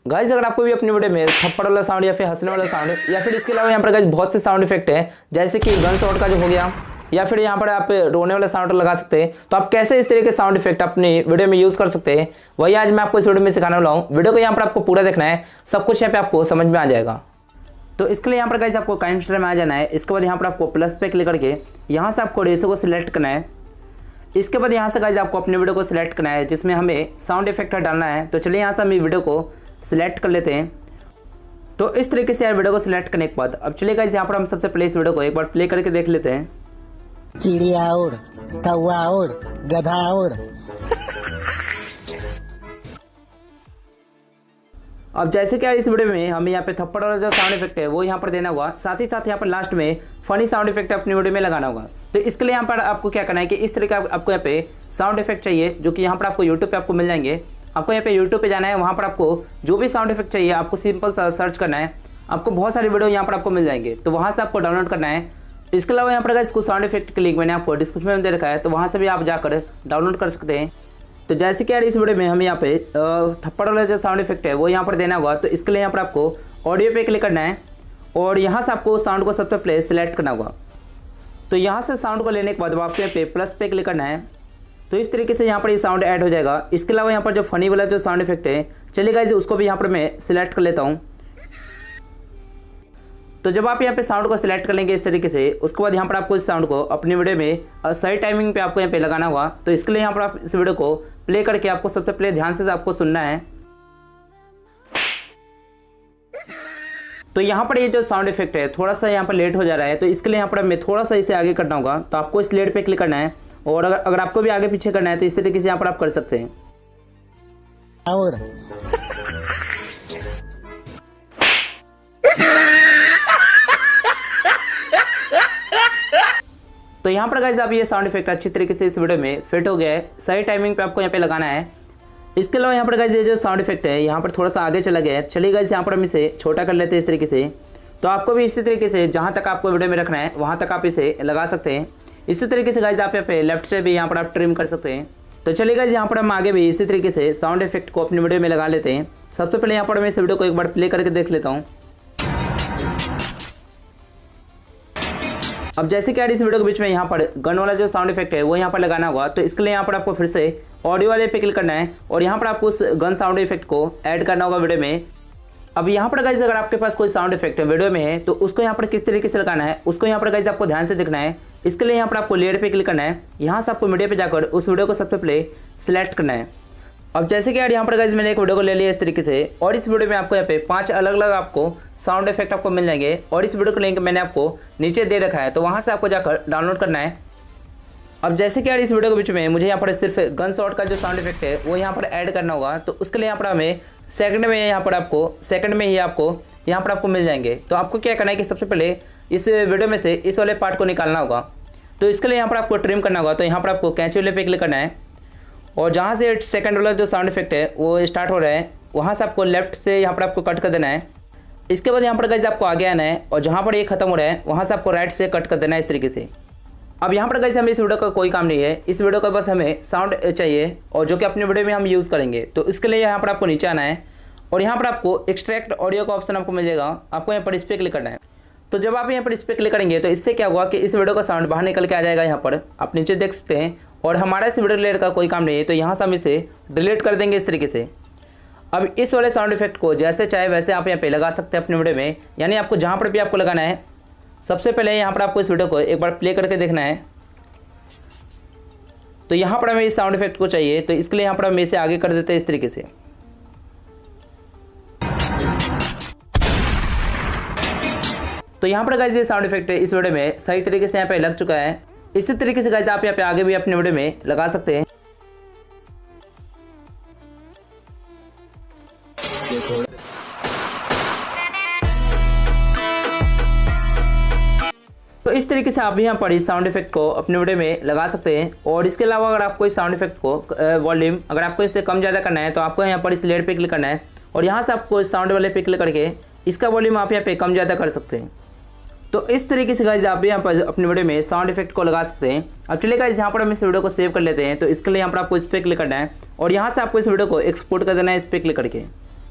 Guys अगर आपको भी अपनी वीडियो में थप्पड़ वाला साउंड या फिर हंसने वाला साउंड या फिर इसके अलावा यहाँ पर गाइस बहुत से साउंड इफेक्ट है, जैसे कि गन शॉट का जो हो गया या फिर यहाँ पर आप रोने वाला साउंड लगा सकते हैं। तो आप कैसे इस तरह के साउंड इफेक्ट अपनी वीडियो में यूज कर सकते हैं, वही आज मैं आपको इस वीडियो में सिखाने वाला हूँ। वीडियो को यहाँ पर आपको पूरा देखना है, सब कुछ यहाँ पे आपको समझ में आ जाएगा। तो इसके लिए यहाँ पर गाइस आपको काइम स्टूडियो में आ जाना है। इसके बाद यहाँ पर आपको प्लस पे क्लिक करके यहाँ से आपको रेशो को सिलेक्ट करना है। इसके बाद यहाँ से गाइस आपको अपने वीडियो को सिलेक्ट करना है जिसमें हमें साउंड इफेक्ट डालना है। तो चलिए यहाँ से हम वीडियो को सिलेक्ट कर लेते हैं। तो इस तरीके से यार वीडियो को सिलेक्ट करने के बाद अब चलिए गाइस यहाँ पर हम सबसे पहले इस वीडियो को एक बार प्ले करके देख लेते हैं। चिड़िया उड़, कौआ उड़, गधा उड़। अब जैसे कि इस वीडियो में हमें यहाँ पे थप्पड़ वाला जो साउंड इफेक्ट है वो यहाँ पर देना होगा, साथ ही साथ यहाँ पर लास्ट में फनी साउंड इफेक्ट अपनी वीडियो में लगाना होगा। तो इसके लिए यहाँ पर आपको क्या करना है कि इस तरह का आपको यहाँ पे साउंड इफेक्ट चाहिए जो कि यहाँ पर आपको यूट्यूब पे आपको मिल जाएंगे। आपको यहाँ पे यूट्यूब पे जाना है, वहाँ पर आपको जो भी साउंड इफेक्ट चाहिए आपको सिंपल सर्च करना है। आपको बहुत सारी वीडियो यहाँ पर आपको मिल जाएंगे, तो वहाँ से आपको डाउनलोड करना है। इसके अलावा यहाँ पर इसको साउंड इफेक्ट की लिंक मैंने आपको डिस्क्रिप्शन में दे रखा है, तो वहाँ से भी आप जाकर डाउनलोड कर सकते हैं। तो जैसे कि यार इस वीडियो में हमें यहाँ पे थप्पड़ वाला जो साउंड इफेक्ट है वो यहाँ पर देना होगा। तो इसके लिए यहाँ पर आपको ऑडियो पे क्लिक करना है और यहाँ से आपको साउंड को सबसे पहले सिलेक्ट करना होगा। तो यहाँ से साउंड को लेने के बाद आपको यहाँ पे प्लस पे क्लिक करना है। तो इस तरीके से यहाँ पर ये साउंड ऐड हो जाएगा। इसके अलावा यहाँ पर जो फनी वाला जो साउंड इफेक्ट है, चलिए गाइस उसको भी यहाँ पर मैं सिलेक्ट कर लेता हूँ। तो जब आप यहाँ पे साउंड को सिलेक्ट कर लेंगे इस तरीके से, उसके बाद यहाँ पर आपको इस साउंड को अपनी वीडियो में सही टाइमिंग पे आपको यहाँ पे लगाना होगा। तो इसके लिए यहाँ पर आप इस वीडियो को प्ले करके आपको सबसे पहले ध्यान से आपको सुनना है। तो यहाँ पर ये जो साउंड इफेक्ट है थोड़ा सा यहाँ पर लेट हो जा रहा है, तो इसके लिए यहाँ पर हमें थोड़ा सा इसे आगे करना होगा। तो आपको इस लेट पे क्लिक करना है और अगर आपको भी आगे पीछे करना है तो इस तरीके से यहाँ पर आप कर सकते हैं। और तो यहाँ पर गाइस आप ये साउंड इफेक्ट अच्छी तरीके से इस वीडियो में फिट हो गया है, सही टाइमिंग पे आपको यहाँ पे लगाना है। इसके अलावा यहाँ पर गाइस ये जो साउंड इफेक्ट है यहाँ पर थोड़ा सा आगे चला गया है। चलिए गाइस यहाँ पर हम इसे छोटा कर लेते हैं इस तरीके से। तो आपको भी इसी तरीके से जहाँ तक आपको वीडियो में रखना है वहाँ तक आप इसे लगा सकते हैं। इसी तरीके से गाइस आप यहाँ पे लेफ्ट से भी यहाँ पर आप ट्रिम कर सकते हैं। तो चलिए गाइस यहाँ पर हम आगे भी इसी तरीके से साउंड इफेक्ट को अपनी वीडियो में लगा लेते हैं। सबसे पहले यहाँ पर मैं इस वीडियो को एक बार प्ले करके देख लेता हूँ। अब जैसे कि यार इस वीडियो के बीच में यहाँ पर गन वाला जो साउंड इफेक्ट है वो यहाँ पर लगाना होगा। तो इसके लिए यहाँ पर आपको फिर से ऑडियो वाले पे क्लिक करना है और यहाँ पर आपको उस गन साउंड इफेक्ट को ऐड करना होगा वीडियो में। अब यहाँ पर गाइस अगर आपके पास कोई साउंड इफेक्ट है वीडियो में है तो उसको यहाँ पर किस तरीके से लगाना है उसको यहाँ पर गाइस आपको ध्यान से देखना है। इसके लिए यहाँ पर आपको लेयर पे क्लिक करना है। यहाँ से आपको मीडिया पे जाकर उस वीडियो को सबसे पहले सिलेक्ट करना है। अब जैसे कि यार यहाँ पर गाइस मैंने एक वीडियो को ले लिया इस तरीके से और इस वीडियो में आपको यहाँ पे 5 अलग अलग आपको साउंड इफेक्ट आपको मिल जाएंगे और इस वीडियो का लिंक मैंने आपको नीचे दे रखा है, तो वहाँ से आपको जाकर डाउनलोड करना है। अब जैसे कि यार इस वीडियो के बीच में मुझे यहाँ पर सिर्फ गन शॉट का जो साउंड इफेक्ट है वो यहाँ पर ऐड करना होगा। तो उसके लिए यहाँ पर हमें सेकंड में ही आपको मिल जाएंगे। तो आपको क्या करना है कि सबसे पहले इस वीडियो में से इस वाले पार्ट को निकालना होगा। तो इसके लिए यहाँ पर आपको ट्रिम करना होगा। तो यहाँ पर आपको कैंची वाले पे क्लिक करना है और जहाँ से सेकंड वाला जो साउंड इफेक्ट है वो स्टार्ट हो रहा है वहाँ से आपको लेफ्ट से यहाँ पर आपको कट कर देना है। इसके बाद यहाँ पर गाइस आपको आगे आना है और जहाँ पर ये खत्म हो रहा है वहाँ से आपको राइट से कट कर देना है इस तरीके से। अब यहाँ पर गाइस हमें इस वीडियो का कोई काम नहीं है, इस वीडियो का बस हमें साउंड चाहिए और जो कि अपने वीडियो में हम यूज़ करेंगे। तो इसके लिए यहाँ पर आपको नीचे आना है और यहाँ पर आपको एक्सट्रैक्ट ऑडियो का ऑप्शन आपको मिल जाएगा। आपको यहाँ पर इस पर क्लिक करना है। तो जब आप यहाँ पर इस पर क्लिक करेंगे तो इससे क्या होगा कि इस वीडियो का साउंड बाहर निकल के आ जाएगा। यहाँ पर आप नीचे देख सकते हैं और हमारा इस वीडियो डिलीट का कोई काम नहीं है, तो यहाँ से हम इसे डिलीट कर देंगे इस तरीके से। अब इस वाले साउंड इफेक्ट को जैसे चाहे वैसे आप यहाँ पे लगा सकते हैं अपने वीडियो में, यानी आपको जहाँ पर भी आपको लगाना है। सबसे पहले यहाँ पर आपको इस वीडियो को एक बार प्ले करके देखना है। तो यहाँ पर हमें इस साउंड इफेक्ट को चाहिए, तो इसके लिए यहाँ पर हम इसे आगे कर देते हैं इस तरीके से। तो यहाँ पर गाइस ये साउंड इफेक्ट इस वीडियो में सही तरीके से यहाँ पे लग चुका है। इसी तरीके से गाइस आप यहाँ पे आगे भी अपने वीडियो में लगा सकते हैं। तो इस तरीके से आप भी यहाँ पर इस साउंड इफेक्ट को अपने वीडियो में लगा सकते हैं। और इसके अलावा अगर आपको इस साउंड इफेक्ट को वॉल्यूम अगर आपको इससे कम ज़्यादा करना है तो आपको यहाँ पर इस लेयर पे क्लिक करना है और यहाँ से आपको इस साउंड वाले पे क्लिक करके इसका वॉल्यूम आप यहाँ पे कम ज़्यादा कर सकते हैं। तो इस तरीके से गाइस आप भी यहाँ पर अपने वीडियो में साउंड इफेक्ट को लगा सकते हैं। अब चलिए गाइस यहाँ पर हम इस वीडियो को सेव कर लेते हैं। तो इसके लिए यहाँ पर आपको इस पर क्लिक करना है और यहाँ से आपको इस वीडियो को एक्सपोर्ट कर देना है इस पर क्लिक करके।